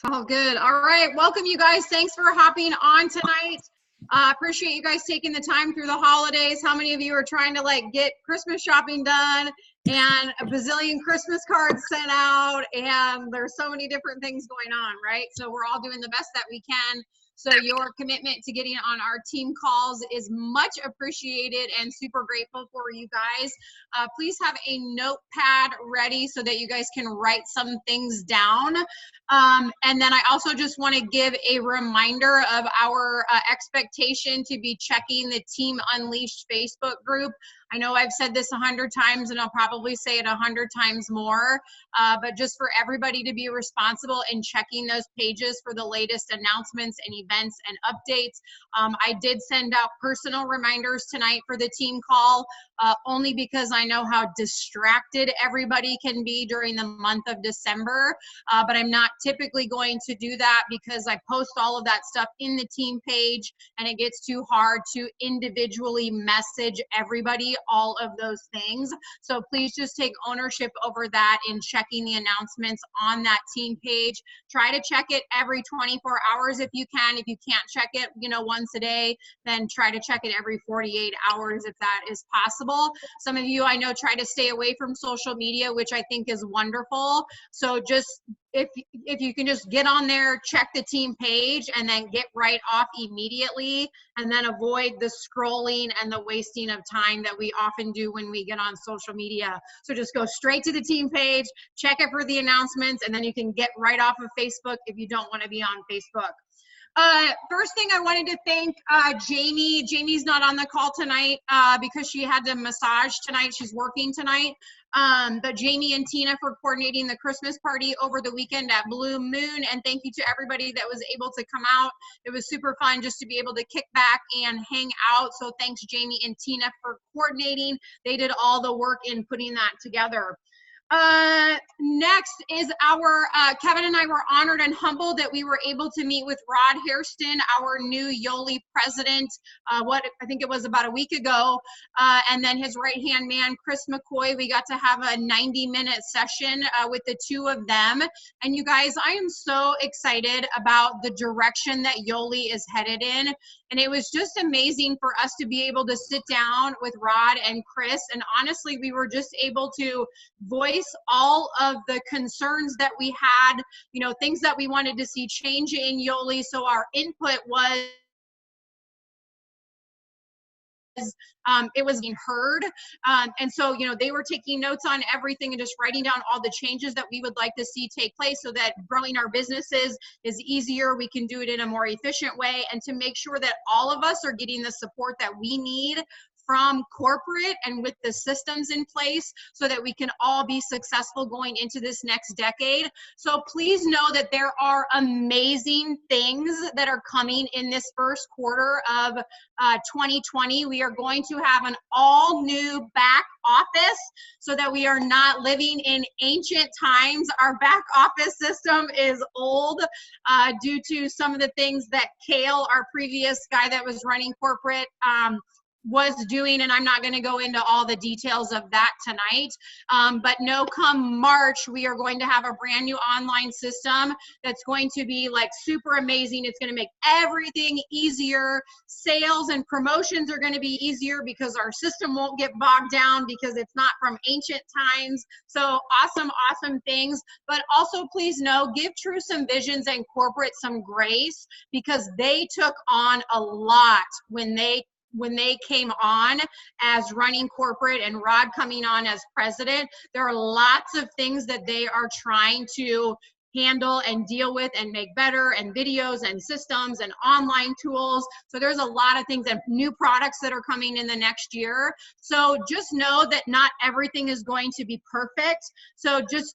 Oh, good. All right. Welcome, you guys. Thanks for hopping on tonight. Appreciate you guys taking the time through the holidays. How many of you are trying to get Christmas shopping done and a bazillion Christmas cards sent out? And there's so many different things going on, right? So we're all doing the best that we can. So your commitment to getting on our team calls is much appreciated and super grateful for you guys. Please have a notepad ready so that you guys can write some things down. And then I also just want to give a reminder of our expectation to be checking the Team Unleashed Facebook group. I know I've said this 100 times and I'll probably say it 100 times more, but just for everybody to be responsible in checking those pages for the latest announcements and events and updates. I did send out personal reminders tonight for the team call, only because I know how distracted everybody can be during the month of December, but I'm not typically going to do that because I post all of that stuff in the team page and it gets too hard to individually message everybody all of those things. So please just take ownership over that in checking the announcements on that team page. Try to check it every 24 hours if you can. If you can't check it, once a day, then try to check it every 48 hours if that is possible. Some of you I know try to stay away from social media, which I think is wonderful. So just if you can just get on there, check the team page, and then get right off immediately, and then avoid the scrolling and the wasting of time that we often do when we get on social media. So just go straight to the team page, check it for the announcements, and then you can get right off of Facebook if you don't want to be on Facebook. First thing I wanted to thank Jamie. Jamie's not on the call tonight because she had to massage tonight. She's working tonight. But Jamie and Tina for coordinating the Christmas party over the weekend at Blue Moon. And thank you to everybody that was able to come out. It was super fun just to be able to kick back and hang out. So thanks Jamie and Tina for coordinating. They did all the work in putting that together. Next is our Kevin and I were honored and humbled that we were able to meet with Rod Hairston, our new Yoli president, I think it was about a week ago, and then his right-hand man, Chris McCoy. We got to have a 90-minute session with the two of them. And you guys, I am so excited about the direction that Yoli is headed in. And it was just amazing for us to be able to sit down with Rod and Chris. And honestly, we were just able to voice all of the concerns that we had, things that we wanted to see change in Yoli. So our input was, it was being heard. And so, they were taking notes on everything and just writing down all the changes that we would like to see take place so that growing our businesses is easier. We can do it in a more efficient way, and to make sure that all of us are getting the support that we need from corporate and with the systems in place so that we can all be successful going into this next decade. So please know that there are amazing things that are coming in this first quarter of 2020. We are going to have an all new back office so that we are not living in ancient times. Our back office system is old due to some of the things that Kale, our previous guy that was running corporate, was doing, and I'm not going to go into all the details of that tonight, but no, come March, we are going to have a brand new online system that's going to be super amazing. It's going to make everything easier. Sales and promotions are going to be easier because our system won't get bogged down because it's not from ancient times. So awesome things. But also please know, give True some Visions and corporate some grace because they took on a lot when they came on as running corporate and Rod coming on as president. There are lots of things that they are trying to handle and deal with and make better, and videos and systems and online tools. So there's a lot of things and new products that are coming in the next year. So just know that not everything is going to be perfect. So just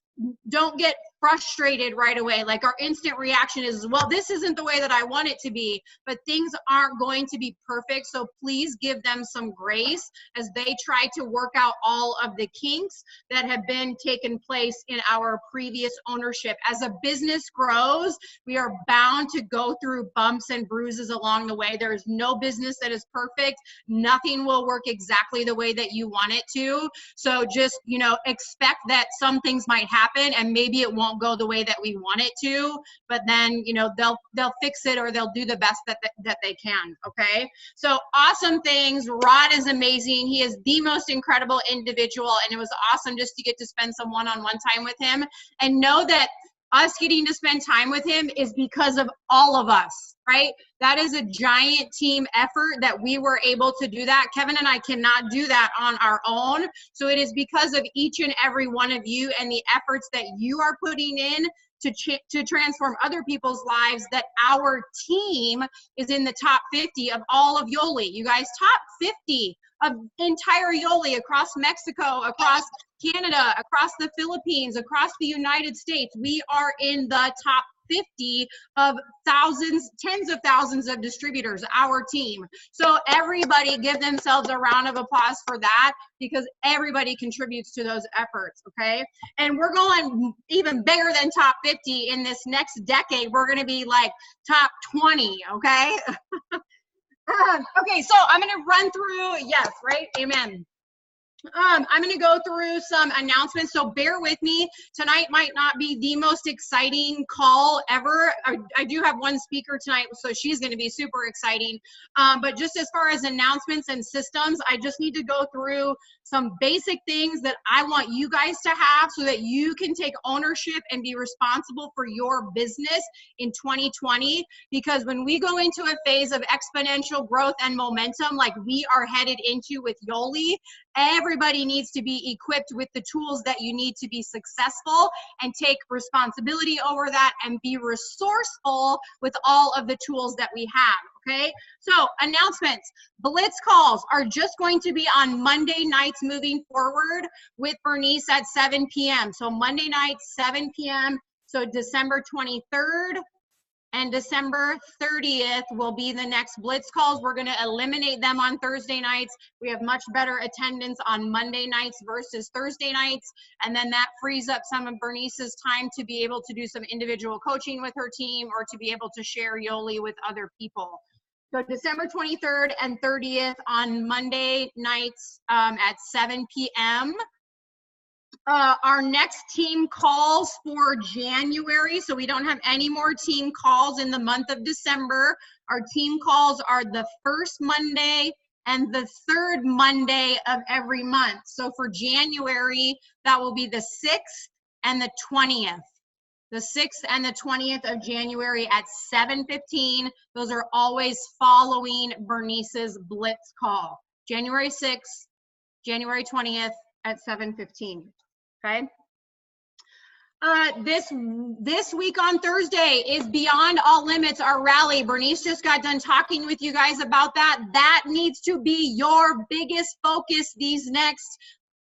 don't get frustrated right away. Our instant reaction is, well, this isn't the way that I want it to be, but things aren't going to be perfect. So please give them some grace as they try to work out all of the kinks that have been taken place in our previous ownership. As a business grows, we are bound to go through bumps and bruises along the way. There is no business that is perfect. Nothing will work exactly the way that you want it to. So just, expect that some things might happen happen, and maybe it won't go the way that we want it to, but then, you know, they'll fix it, or they'll do the best that they can. Okay, so awesome things. Rod is amazing. He is the most incredible individual, and it was awesome just to get to spend some one-on-one time with him, and know that us getting to spend time with him is because of all of us, right? That is a giant team effort that we were able to do that. Kevin and I cannot do that on our own. So it is because of each and every one of you and the efforts that you are putting in to transform other people's lives, that our team is in the top 50 of all of Yoli. You guys, top 50 of entire Yoli, across Mexico, across Canada, across the Philippines, across the United States. We are in the top 50 of thousands, tens of thousands of distributors, our team. So everybody give themselves a round of applause for that, because everybody contributes to those efforts, okay? And we're going even bigger than top 50 in this next decade. We're gonna be like top 20, okay? Okay, so I'm gonna run through, yes, right, amen. I'm going to go through some announcements, so bear with me. Tonight might not be the most exciting call ever. I do have one speaker tonight, so she's going to be super exciting. But just as far as announcements and systems, I just need to go through some basic things that I want you guys to have so that you can take ownership and be responsible for your business in 2020. Because when we go into a phase of exponential growth and momentum like we are headed into with Yoli, everybody needs to be equipped with the tools that you need to be successful and take responsibility over that and be resourceful with all of the tools that we have. Okay, so announcements. Blitz calls are just going to be on Monday nights moving forward with Bernice at 7 p.m. So Monday nights, 7 p.m. So December 23rd and December 30th will be the next Blitz calls. We're going to eliminate them on Thursday nights. We have much better attendance on Monday nights versus Thursday nights. And then that frees up some of Bernice's time to be able to do some individual coaching with her team, or to be able to share Yoli with other people. So December 23rd and 30th on Monday nights at 7 p.m. Our next team calls for January, so we don't have any more team calls in the month of December. Our team calls are the first Monday and the third Monday of every month. So for January, that will be the 6th and the 20th. The 6th and the 20th of January at 7:15. Those are always following Bernice's Blitz call. January 6th, January 20th at 7:15. Okay. This week on Thursday is Beyond All Limits, our rally. Bernice just got done talking with you guys about that. That needs to be your biggest focus these next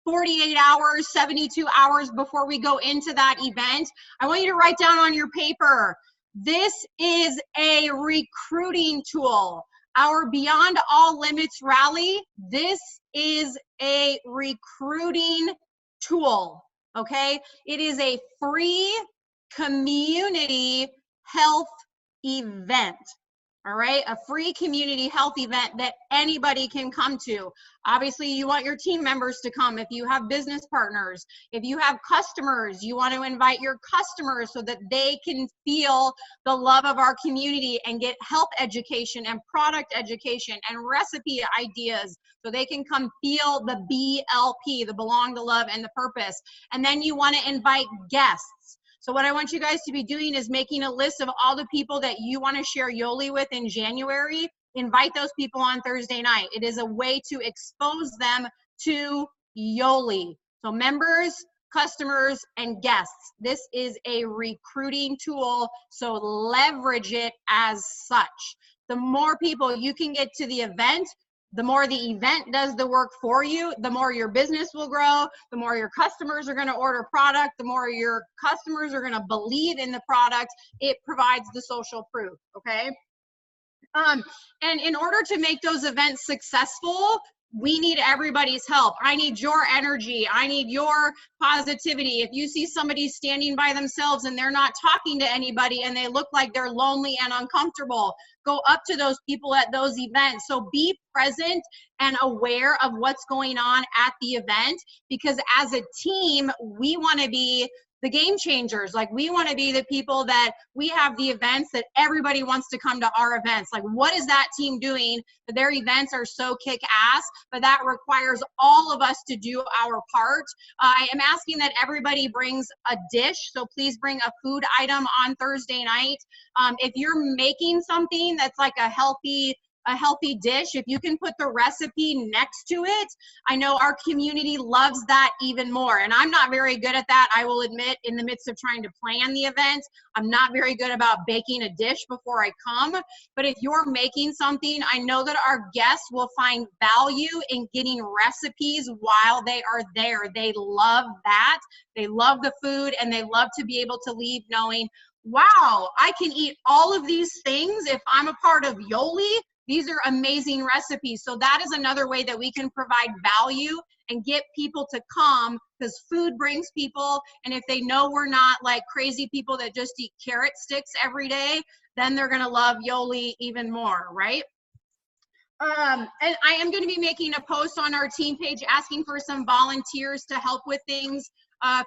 48 hours, 72 hours before we go into that event. I want you to write down on your paper, this is a recruiting tool. Our Beyond All Limits rally, this is a recruiting tool, okay? It is a free community health event. All right, a free community health event that anybody can come to. Obviously, you want your team members to come. If you have business partners, if you have customers, you want to invite your customers so that they can feel the love of our community and get health education and product education and recipe ideas so they can come feel the BLP, the belong, the love, and the purpose. And then you want to invite guests. So what I want you guys to be doing is making a list of all the people that you want to share Yoli with in January. Invite those people on Thursday night. It is a way to expose them to Yoli. So members, customers, and guests. This is a recruiting tool, so leverage it as such. The more people you can get to the event, the more the event does the work for you, the more your business will grow, the more your customers are going to order product, the more your customers are going to believe in the product. It provides the social proof, okay? And in order to make those events successful, we need everybody's help. I need your energy. I need your positivity. If you see somebody standing by themselves and they're not talking to anybody and they look like they're lonely and uncomfortable, go up to those people at those events. So be present and aware of what's going on at the event, because as a team, we want to be the game changers. Like, we want to be the people that we have the events that everybody wants to come to our events. Like, what is that team doing? Their events are so kick ass, but that requires all of us to do our part. I am asking that everybody brings a dish. So please bring a food item on Thursday night. If you're making something that's like a healthy dish, if you can put the recipe next to it, I know our community loves that even more. And I'm not very good at that, I will admit. In the midst of trying to plan the event, I'm not very good about baking a dish before I come. But if you're making something, I know that our guests will find value in getting recipes while they are there. They love that. They love the food, and they love to be able to leave knowing, wow, I can eat all of these things if I'm a part of Yoli. These are amazing recipes. So that is another way that we can provide value and get people to come, because food brings people. And if they know we're not like crazy people that just eat carrot sticks every day, then they're gonna love Yoli even more, right? And I am going to be making a post on our team page asking for some volunteers to help with things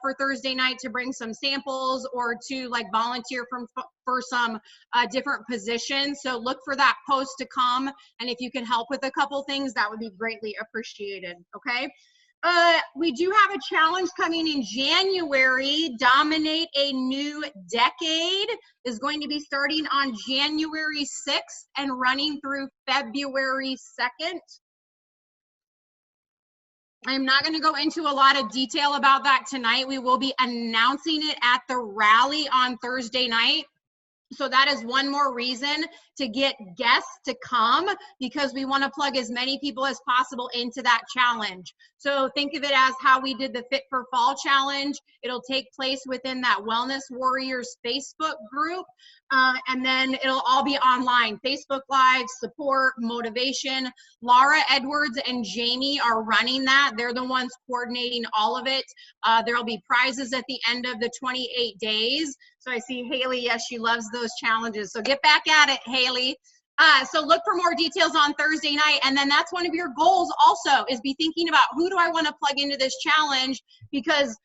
for Thursday night, to bring some samples or to like volunteer for some different positions. So look for that post to come. And if you can help with a couple things, that would be greatly appreciated. Okay. We do have a challenge coming in January. Dominate a New Decade is going to be starting on January 6th and running through February 2nd. I'm not going to go into a lot of detail about that tonight. We will be announcing it at the rally on Thursday night. So that is one more reason to get guests to come, because we want to plug as many people as possible into that challenge. So think of it as how we did the Fit for Fall challenge. It'll take place within that Wellness Warriors Facebook group. And then it'll all be online, Facebook Live, support, motivation. Laura Edwards and Jamie are running that. They're the ones coordinating all of it. There'll be prizes at the end of the 28 days. So I see Haley, yes, she loves those challenges. So get back at it, Haley. So look for more details on Thursday night. And then that's one of your goals also, is be thinking about, who do I want to plug into this challenge? Because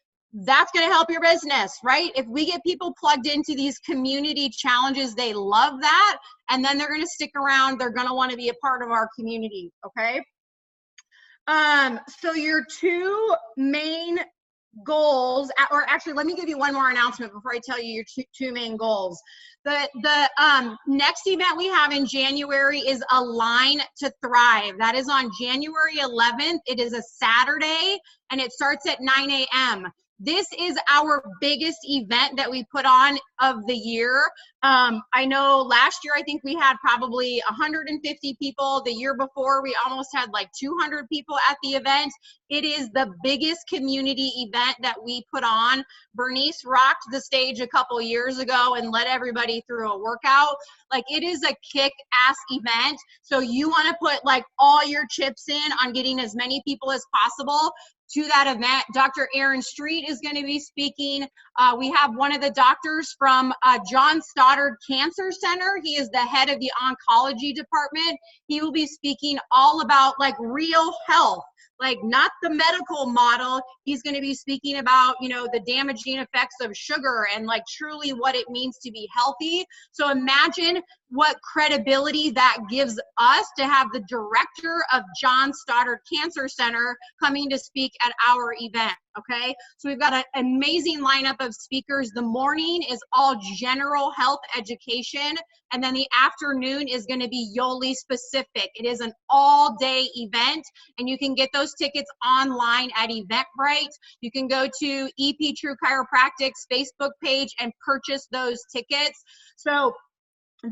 that's going to help your business, right? If we get people plugged into these community challenges, they love that. And then they're going to stick around. They're going to want to be a part of our community. Okay. So your two main goals, or actually, let me give you one more announcement before I tell you your two main goals. The next event we have in January is Align to Thrive. That is on January 11th. It is a Saturday, and it starts at 9 a.m. This is our biggest event that we put on of the year. I know last year, I think we had probably 150 people. The year before, we almost had like 200 people at the event. It is the biggest community event that we put on. Bernice rocked the stage a couple years ago and led everybody through a workout. Like, it is a kick-ass event. So you want to put like all your chips in on getting as many people as possible to that event. Dr. Aaron Street is going to be speaking. We have one of the doctors from John Stoddard Cancer Center. He is the head of the oncology department. He will be speaking all about like real health, like not the medical model. He's going to be speaking about, you know, the damaging effects of sugar and like truly what it means to be healthy. So imagine what credibility that gives us to have the director of John Stoddard Cancer Center coming to speak at our event. Okay, so we've got an amazing lineup of speakers. The morning is all general health education, and then the afternoon is going to be Yoli specific. It is an all-day event, and you can get those tickets online at Eventbrite. You can go to EP True Chiropractic's Facebook page and purchase those tickets. So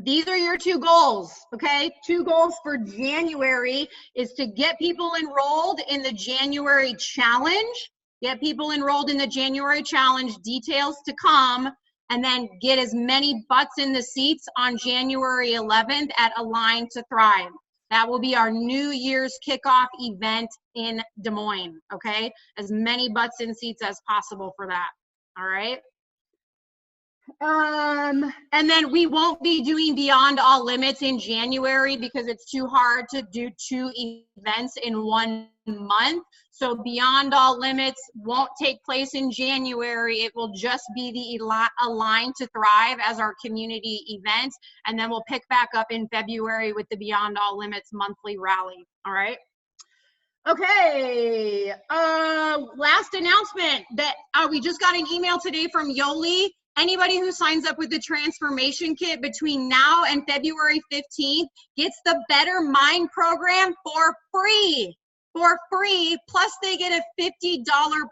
these are your two goals, okay? Two goals for January is to get people enrolled in the January challenge. Get people enrolled in the January challenge, details to come, and then get as many butts in the seats on January 11th at Align to Thrive. That will be our New Year's kickoff event in Des Moines, okay? As many butts in seats as possible for that, all right? And then we won't be doing Beyond All Limits in January because it's too hard to do 2 events in 1 month. So Beyond All Limits won't take place in January. It will just be the Align to Thrive as our community event. And then we'll pick back up in February with the Beyond All Limits monthly rally. All right. Okay, last announcement that we just got an email today from Yoli. Anybody who signs up with the transformation kit between now and February 15th gets the Better Mind program for free. Plus they get a $50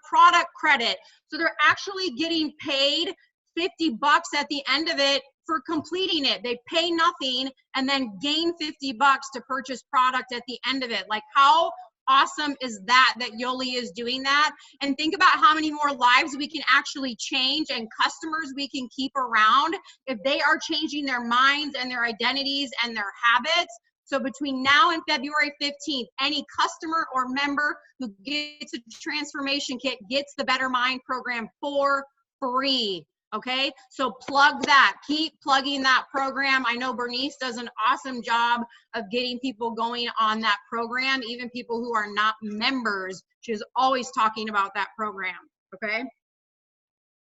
product credit. So they're actually getting paid $50 at the end of it for completing it. They pay nothing and then gain $50 to purchase product at the end of it. Like, how awesome is that Yoli is doing that? And think about how many more lives we can actually change and customers we can keep around if they are changing their minds and their identities and their habits. So between now and February 15th, any customer or member who gets a transformation kit gets the Better Mind program for free. Okay, so plug that, keep plugging that program. I know Bernice does an awesome job of getting people going on that program, even people who are not members. She's always talking about that program, okay?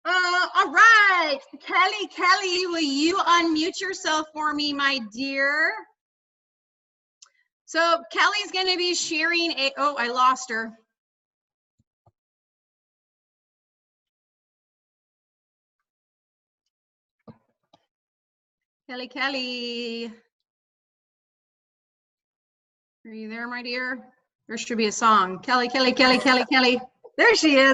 All right, Kelly, will you unmute yourself for me, my dear? So Kelly's gonna be sharing oh, I lost her. Kelly. Are you there, my dear? There should be a song. Kelly. There she is.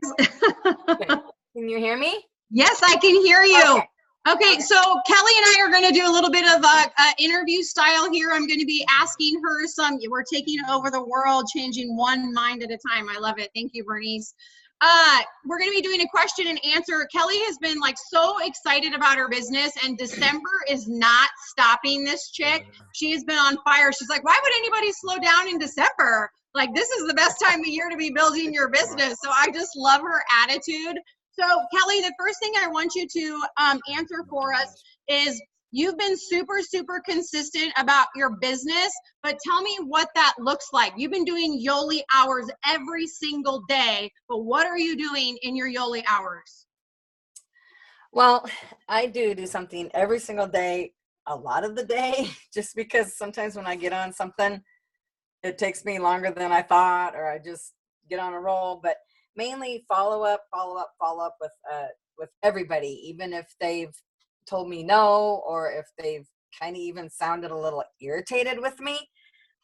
Can you hear me? Yes, I can hear you. Okay, so Kelly and I are going to do a little bit of a interview style here. I'm going to be asking her we're taking over the world, changing one mind at a time. I love it. Thank you, Bernice. We're going to be doing a question and answer. Kelly has been like so excited about her business, and December is not stopping this chick. She has been on fire. She's like, why would anybody slow down in December? Like, this is the best time of year to be building your business. So I just love her attitude. So Kelly, the first thing I want you to answer for us is, you've been super consistent about your business, but tell me what that looks like. You've been doing Yoli hours every single day, but what are you doing in your Yoli hours? Well, I do something every single day, a lot of the day, just because sometimes when I get on something, it takes me longer than I thought, or I just get on a roll. But mainly follow up with everybody, even if they've told me no, or if they've kind of even sounded a little irritated with me.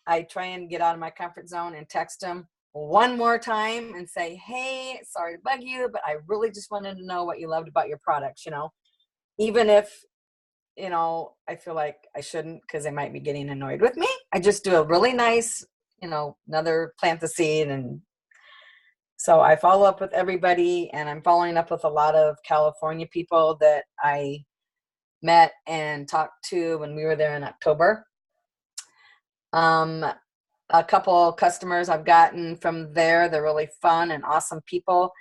I try and get out of my comfort zone and text them one more time and say, hey, sorry to bug you, but I really just wanted to know what you loved about your products, even if, I feel like I shouldn't, because they might be getting annoyed with me. I just do a really nice, another plant the seed. And so I follow up with everybody, and I'm following up with a lot of California people that I met and talked to when we were there in October. A couple customers I've gotten from there. They're really fun and awesome people.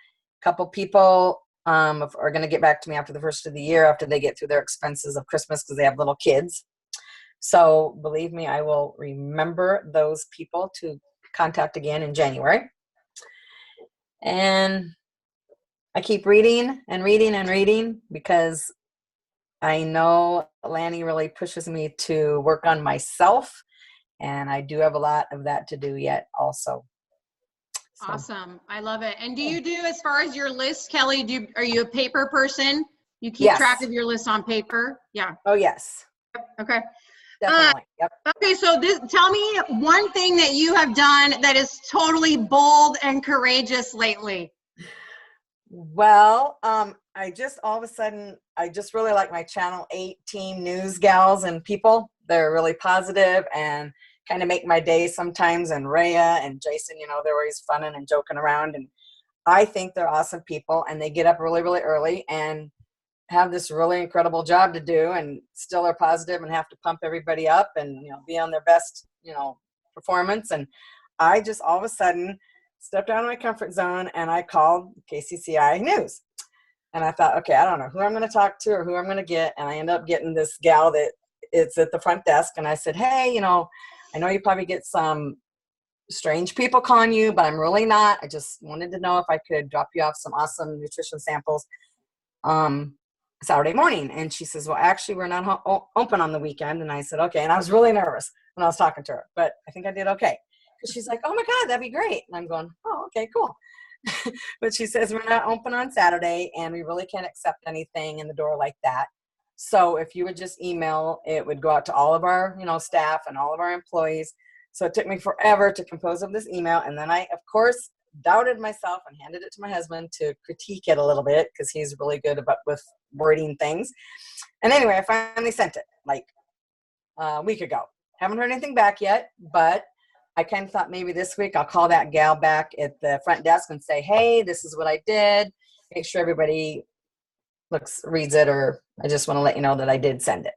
A couple people are going to get back to me after the first of the year, after they get through their expenses of Christmas, because they have little kids. So believe me, I will remember those people to contact again in January. And I keep reading and reading, because I know Lanny really pushes me to work on myself, and I do have a lot of that to do yet also. So. Awesome. I love it. And do you do, as far as your list, Kelly, are you a paper person? You keep track of your list on paper? Yeah. Oh, yes. Okay. Definitely. Yep. Okay, so tell me one thing that you have done that is totally bold and courageous lately. Well, I just all of a sudden, I just really like my Channel 8 team news gals and people. They're really positive and kind of make my day sometimes. And Rhea and Jason, they're always funning and joking around. And I think they're awesome people, and they get up really early and have this really incredible job to do, and still are positive and have to pump everybody up and, be on their best, performance. And I just all of a sudden stepped out of my comfort zone, and I called KCCI News. And I thought, okay, I don't know who I'm going to talk to or who I'm going to get. And I ended up getting this gal that it's at the front desk. And I said, hey, I know you probably get some strange people calling you, but I'm really not. I just wanted to know if I could drop you off some awesome nutrition samples Saturday morning. And she says, well, actually, we're not open on the weekend. And I said, okay. And I was really nervous when I was talking to her, but I think I did okay. Because she's like, oh my God, that'd be great. And I'm going, oh, okay, cool. But she says we're not open on Saturday and we really can't accept anything in the door like that. So if you would just email, it would go out to all of our, staff and all of our employees. So it took me forever to compose of this email. And then I, of course, doubted myself and handed it to my husband to critique it a little bit because he's really good with wording things. And anyway, I finally sent it like a week ago. Haven't heard anything back yet, but I kind of thought maybe this week I'll call that gal back at the front desk and say, hey, this is what I did. Make sure everybody reads it, or I just want to let you know that I did send it,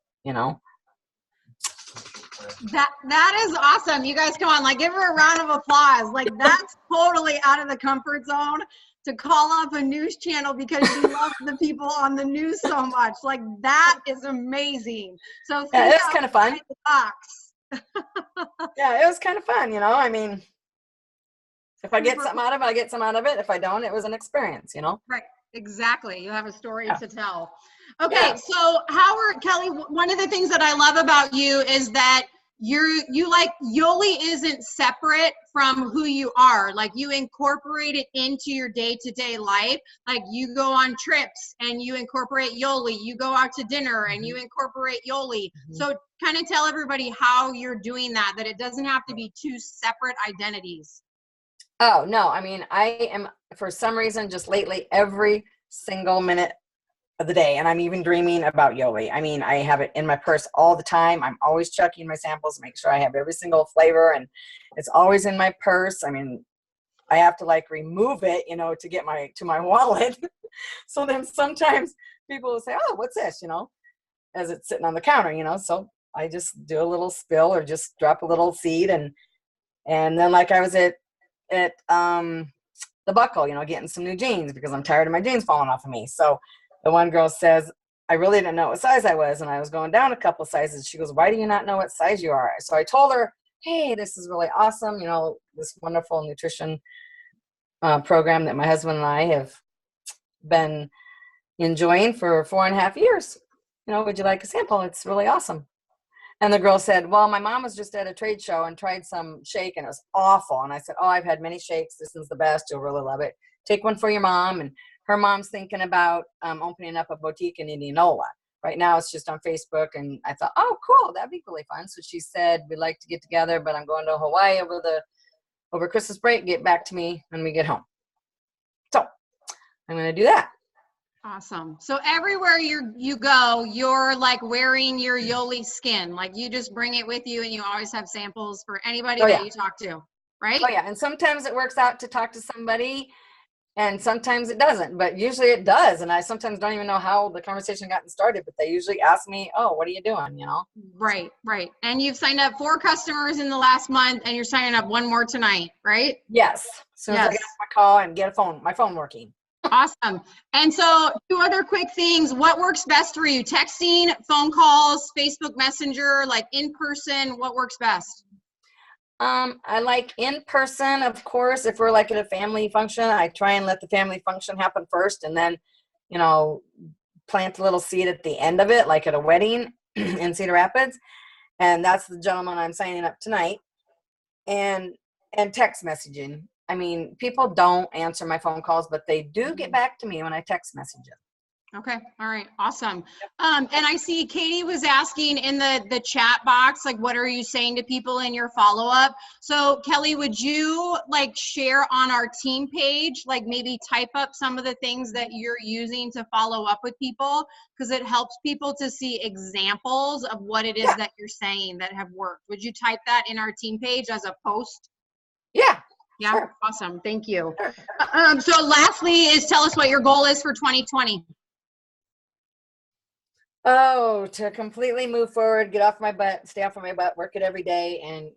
That is awesome. You guys come on, like give her a round of applause. Like that's totally out of the comfort zone to call up a news channel because she loves the people on the news so much. Like that is amazing. So yeah, it was kind of fun. Yeah, it was kind of fun, I mean, if I get something out of it, I get something out of it. If I don't, it was an experience, Right. Exactly. You have a story Yeah. to tell. Okay. So Kelly, one of the things that I love about you is that you like Yoli isn't separate from who you are. Like you incorporate it into your day-to-day life. Like you go on trips and you incorporate Yoli. You go out to dinner and you incorporate Yoli. So kind of tell everybody how you're doing that it doesn't have to be two separate identities. Oh, no. I mean, I am, for some reason, just lately, every single minute of the day, and I'm even dreaming about Yoli. I mean, I have it in my purse all the time. I'm always checking my samples, make sure I have every single flavor, and it's always in my purse. I mean, I have to remove it, to get to my wallet. So then sometimes people will say, oh, what's this, as it's sitting on the counter, so I just do a little spill or just drop a little seed. And then I was at the Buckle, getting some new jeans because I'm tired of my jeans falling off of me. So the one girl says, I really didn't know what size I was. And I was going down a couple sizes. She goes, why do you not know what size you are? So I told her, hey, this is really awesome. This wonderful nutrition program that my husband and I have been enjoying for 4.5 years. Would you like a sample? It's really awesome. And the girl said, well, my mom was just at a trade show and tried some shake and it was awful. And I said, oh, I've had many shakes. This is the best. You'll really love it. Take one for your mom. And her mom's thinking about opening up a boutique in Indianola. Right now it's just on Facebook. And I thought, oh, cool. That'd be really fun. So she said, we'd like to get together, but I'm going to Hawaii over Christmas break. Get back to me when we get home. So I'm going to do that. Awesome. So everywhere you go, you're wearing your Yoli skin. Like you just bring it with you and you always have samples for anybody that you talk to, right? Oh yeah. And sometimes it works out to talk to somebody and sometimes it doesn't, but usually it does. And I sometimes don't even know how the conversation got started, but they usually ask me, oh, what are you doing? Right. And you've signed up 4 customers in the last month and you're signing up 1 more tonight, right? Yes. As soon as I get off my call and get my phone working. Awesome. And so 2 other quick things. What works best for you? Texting, phone calls, Facebook Messenger, in person, what works best? I like in person, of course. If we're at a family function, I try and let the family function happen first and then, plant a little seed at the end of it, like at a wedding in Cedar Rapids. And that's the gentleman I'm signing up tonight. And text messaging. I mean, people don't answer my phone calls, but they do get back to me when I text message them. Okay. All right. Awesome. And I see Katie was asking in the chat box, what are you saying to people in your follow-up? So Kelly, would you share on our team page, maybe type up some of the things that you're using to follow up with people? Because it helps people to see examples of what it is that you're saying that have worked. Would you type that in our team page as a post? Yeah. Yeah. Sure. Awesome. Thank you. So lastly is tell us what your goal is for 2020. Oh, to completely move forward, get off my butt, stay off of my butt, work it every day, and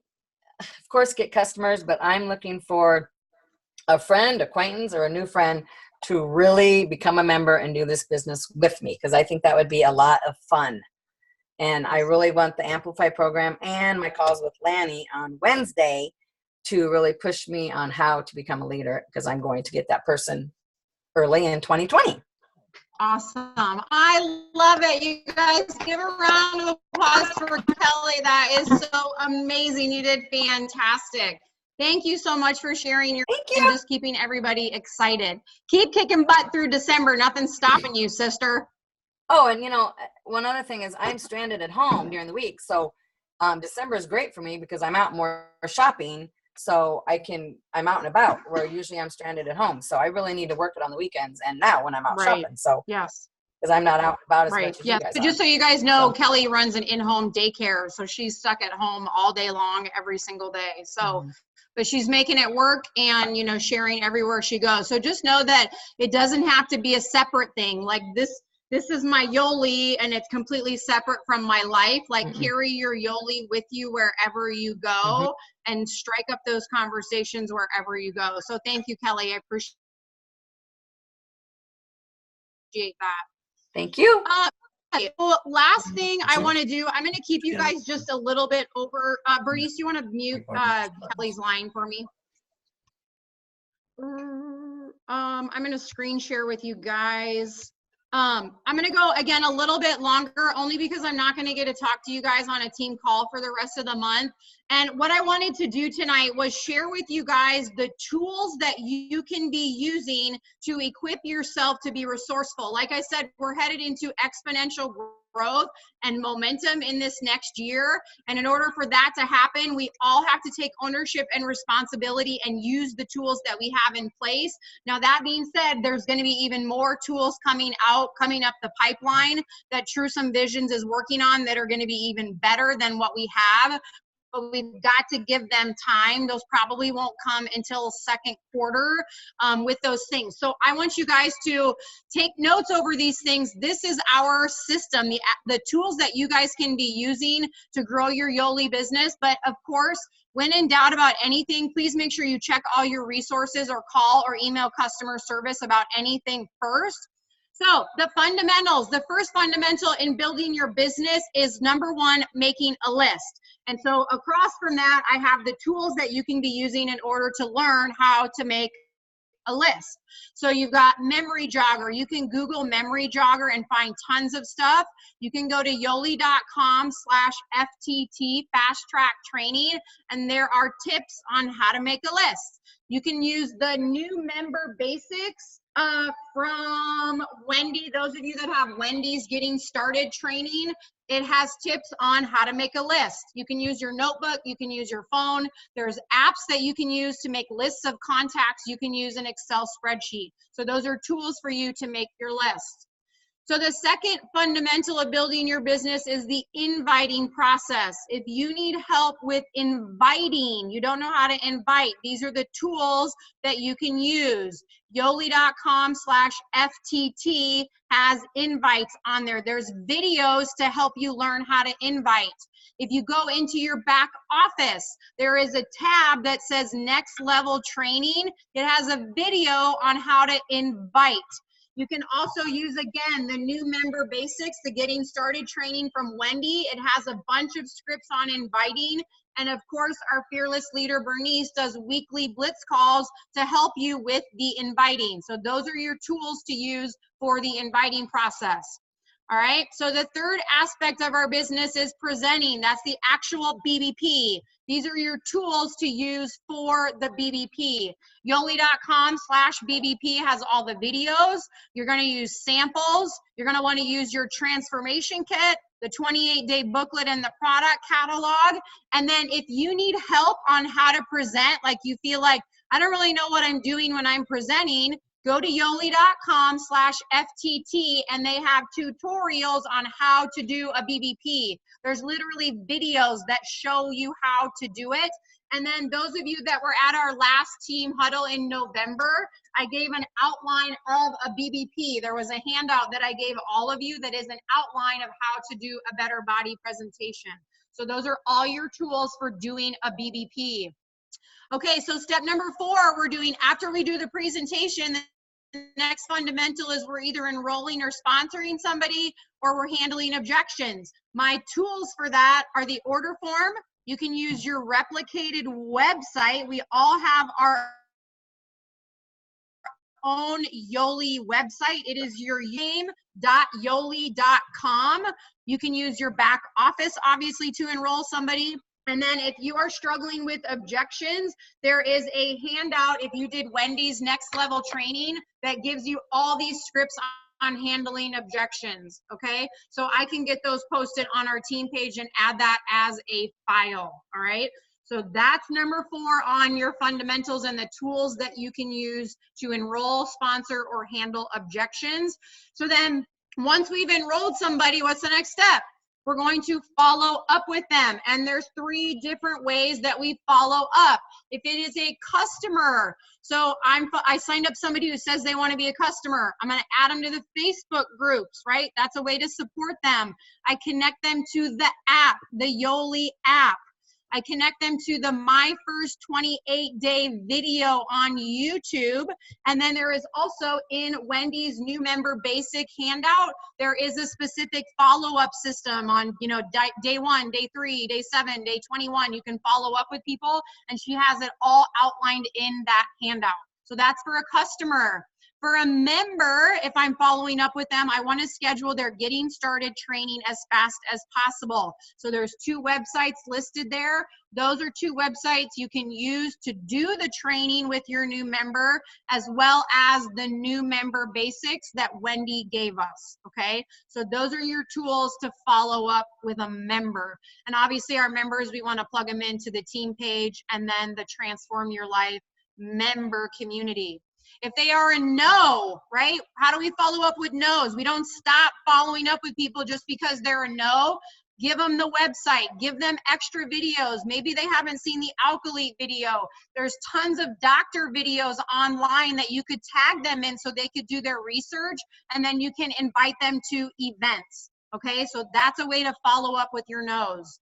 of course get customers, but I'm looking for a friend, acquaintance, or a new friend to really become a member and do this business with me, because I think that would be a lot of fun. And I really want the Amplify program and my calls with Lanny on Wednesday to really push me on how to become a leader, because I'm going to get that person early in 2020. Awesome. I love it. You guys give a round of applause for Kelly. That is so amazing. You did fantastic. Thank you so much for sharing your and just keeping everybody excited. Keep kicking butt through December. Nothing's stopping you, sister. Oh, and you know, one other thing is I'm stranded at home during the week. So December is great for me because I'm out more shopping. So I'm out and about, where usually I'm stranded at home. So I really need to work it on the weekends and now when I'm out shopping. So yes, because I'm not out and about as much as you guys so are. just so you guys know, Kelly runs an in-home daycare. So she's stuck at home all day long, every single day. So, but she's making it work and, you know, sharing everywhere she goes. So just know that it doesn't have to be a separate thing. Like this is my Yoli and it's completely separate from my life. Like carry your Yoli with you wherever you go and strike up those conversations wherever you go. So thank you, Kelly. I appreciate that. Thank you. Well, last thing I want to do, I'm going to keep you guys just a little bit over. Bernice, you want to mute Kelly's line for me? I'm going to screen share with you guys. I'm going to go again a little bit longer, only because I'm not going to get to talk to you guys on a team call for the rest of the month. And what I wanted to do tonight was share with you guys the tools that you can be using to equip yourself to be resourceful. Like I said, we're headed into exponential growth and momentum in this next year. And in order for that to happen, we all have to take ownership and responsibility and use the tools that we have in place. Now, that being said, there's going to be even more tools coming up the pipeline that Truesome Visions is working on that are going to be even better than what we have. But we've got to give them time. Those probably won't come until second quarter with those things. So I want you guys to take notes over these things. This is our system, the tools that you guys can be using to grow your Yoli business. But of course, when in doubt about anything, please make sure you check all your resources or call or email customer service about anything first. So the fundamentals, the first fundamental in building your business is number one, making a list. And so across from that, I have the tools that you can be using in order to learn how to make a list. So you've got Memory Jogger. You can Google Memory Jogger and find tons of stuff. You can go to yoli.com/FTT fast track training, and there are tips on how to make a list. You can use the new member basics from Wendy. Those of you that have Wendy's Getting Started training, it has tips on how to make a list. You can use your notebook, you can use your phone. There's apps that you can use to make lists of contacts. You can use an Excel spreadsheet. So those are tools for you to make your list. So the second fundamental of building your business is the inviting process. If you need help with inviting, you don't know how to invite, these are the tools that you can use. Yoli.com/FTT has invites on there. There's videos to help you learn how to invite. If you go into your back office, there is a tab that says Next Level Training. It has a video on how to invite. You can also use, again, the new member basics, the Getting Started training from Wendy. It has a bunch of scripts on inviting. And of course, our fearless leader, Bernice, does weekly blitz calls to help you with the inviting. So those are your tools to use for the inviting process. All right, so the third aspect of our business is presenting. That's the actual BBP. These are your tools to use for the BBP. Yoli.com/BBP has all the videos. You're gonna use samples. You're gonna wanna use your transformation kit, the 28-day booklet, and the product catalog. And then if you need help on how to present, like you feel like, I don't really know what I'm doing when I'm presenting, go to yoli.com/FTT and they have tutorials on how to do a BBP. There's literally videos that show you how to do it. And then those of you that were at our last team huddle in November, I gave an outline of a BBP. There was a handout that I gave all of you that is an outline of how to do a better body presentation. So those are all your tools for doing a BBP. Okay, so step number 4, we're doing after we do the presentation. next fundamental is we're either enrolling or sponsoring somebody, or we're handling objections. My tools for that are the order form. You can use your replicated website. We all have our own Yoli website. It is your name.yoli.com. You can use your back office, obviously, to enroll somebody. And then if you are struggling with objections, there is a handout if you did Wendy's next level training that gives you all these scripts on handling objections, okay? So I can get those posted on our team page and add that as a file, all right? So that's number 4 on your fundamentals and the tools that you can use to enroll, sponsor, or handle objections. So then once we've enrolled somebody, what's the next step? We're going to follow up with them. And there's 3 different ways that we follow up. If it is a customer, so I signed up somebody who says they want to be a customer. I'm going to add them to the Facebook groups, right? That's a way to support them. I connect them to the app, the Yoli app. I connect them to the My First 28-Day video on YouTube. And then there is also in Wendy's new member basic handout, there is a specific follow-up system on, you know, day 1, day 3, day 7, day 21. You can follow up with people, and she has it all outlined in that handout. So that's for a customer. For a member, if I'm following up with them, I want to schedule their getting started training as fast as possible. So there's 2 websites listed there. Those are 2 websites you can use to do the training with your new member, as well as the new member basics that Wendy gave us, okay? So those are your tools to follow up with a member. And obviously our members, we want to plug them into the team page and then the Transform Your Life member community. If they are a no, right? How do we follow up with no's? We don't stop following up with people just because they're a no. Give them the website, give them extra videos. Maybe they haven't seen the Alkalite video. There's tons of doctor videos online that you could tag them in so they could do their research, and then you can invite them to events, okay? So that's a way to follow up with your no's.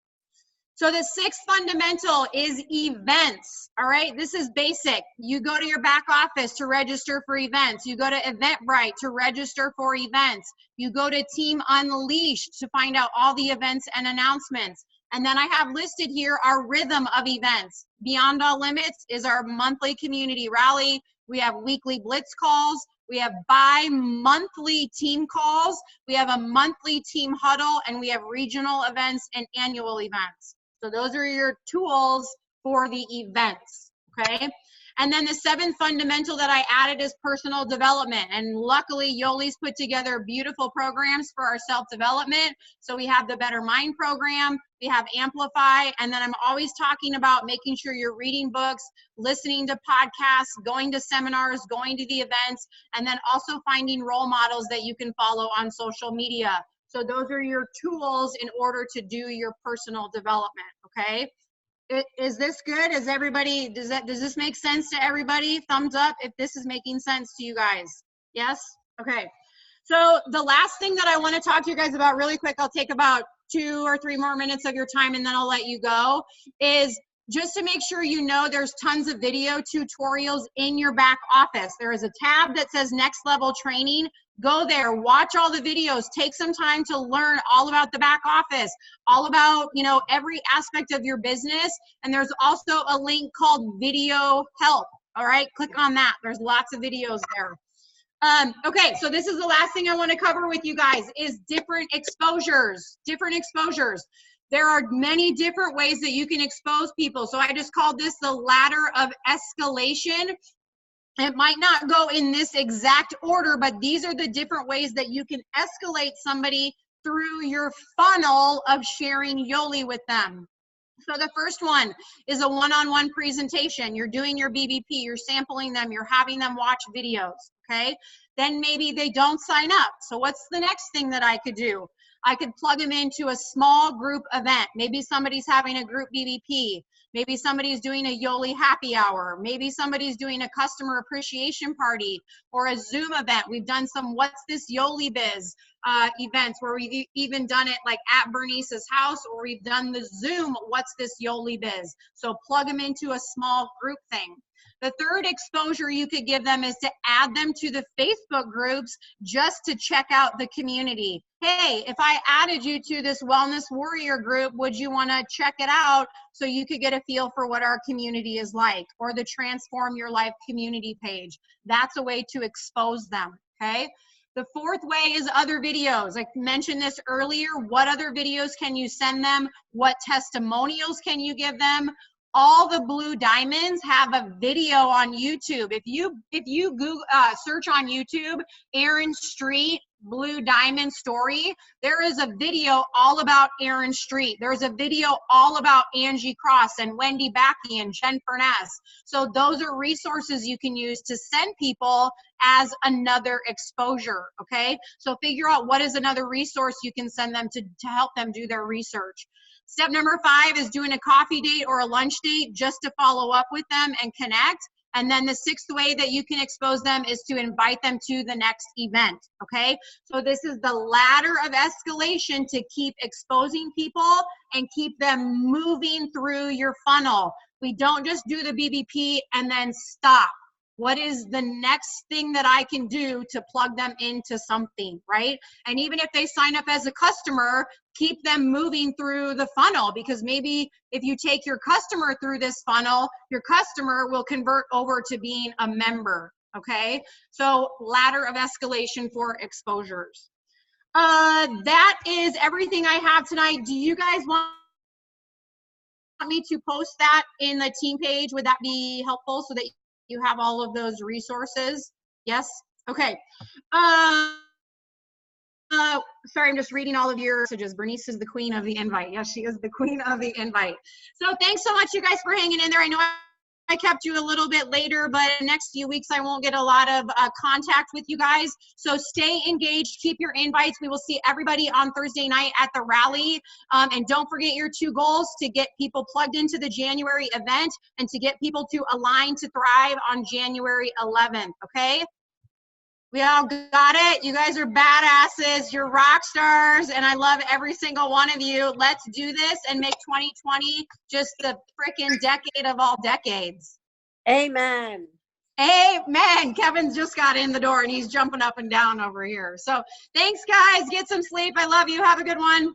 So the 6th fundamental is events, all right? This is basic. You go to your back office to register for events. You go to Eventbrite to register for events. You go to Team Unleashed to find out all the events and announcements. And then I have listed here our rhythm of events. Beyond All Limits is our monthly community rally. We have weekly blitz calls. We have bi-monthly team calls. We have a monthly team huddle, and we have regional events and annual events. So those are your tools for the events, okay? And then the 7th fundamental that I added is personal development. And luckily, Yoli's put together beautiful programs for our self-development. So we have the Better Mind program, we have Amplify, and then I'm always talking about making sure you're reading books, listening to podcasts, going to seminars, going to the events, and then also finding role models that you can follow on social media. So those are your tools in order to do your personal development, okay? Is this good? Is everybody, does this make sense to everybody? Thumbs up if this is making sense to you guys. Yes? Okay. So the last thing that I want to talk to you guys about really quick, I'll take about 2 or 3 more minutes of your time and then I'll let you go, is just to make sure you know there's tons of video tutorials in your back office. There is a tab that says Next Level Training. Go there, watch all the videos, take some time to learn all about the back office, all about, you know, every aspect of your business. And there's also a link called Video Help. All right, click on that. There's lots of videos there. Okay, so this is the last thing I want to cover with you guys is different exposures. There are many different ways that you can expose people. So I just called this the ladder of escalation. It might not go in this exact order, but these are the different ways that you can escalate somebody through your funnel of sharing Yoli with them. So the first one is a one-on-one presentation. You're doing your BBP, you're sampling them, you're having them watch videos, okay? Then maybe they don't sign up. So what's the next thing that I could do? I could plug them into a small group event. Maybe somebody's having a group BBP. Maybe somebody's doing a Yoli happy hour. Maybe somebody's doing a customer appreciation party or a Zoom event. We've done some What's This Yoli Biz events where we've even done it like at Bernice's house, or we've done the Zoom, what's this Yoli Biz? So plug them into a small group thing. The third exposure you could give them is to add them to the Facebook groups just to check out the community. Hey, if I added you to this Wellness Warrior group, would you want to check it out so you could get a feel for what our community is like? Or the Transform Your Life community page. That's a way to expose them, okay? The fourth way is other videos. I mentioned this earlier. What other videos can you send them? What testimonials can you give them? All the Blue Diamonds have a video on YouTube. If you Google, search on YouTube, Erin Street Blue Diamond story, there is a video all about Erin Street. There's a video all about Angie Cross and Wendy Backey and Jen Furness. So those are resources you can use to send people as another exposure, okay? So figure out what is another resource you can send them to help them do their research. Step number 5 is doing a coffee date or a lunch date just to follow up with them and connect. And then the 6th way that you can expose them is to invite them to the next event, okay? So this is the ladder of escalation to keep exposing people and keep them moving through your funnel. We don't just do the BBP and then stop. What is the next thing that I can do to plug them into something, right? And even if they sign up as a customer, keep them moving through the funnel, because maybe if you take your customer through this funnel, your customer will convert over to being a member, okay? So ladder of escalation for exposures. That is everything I have tonight. Do you guys want me to post that in the team page? Would that be helpful so that you have all of those resources? Yes? Okay. Sorry, I'm just reading all of your messages. Bernice is the queen of the invite. Yes, she is the queen of the invite. So thanks so much, you guys, for hanging in there. I know I kept you a little bit later, but in the next few weeks, I won't get a lot of contact with you guys. So stay engaged, keep your invites. We will see everybody on Thursday night at the rally. And don't forget your 2 goals: to get people plugged into the January event and to get people to Align to Thrive on January 11th, okay? We all got it. You guys are badasses. You're rock stars, and I love every single one of you. Let's do this and make 2020 just the freaking decade of all decades. Amen. Amen. Kevin just got in the door, and he's jumping up and down over here. So thanks, guys. Get some sleep. I love you. Have a good one.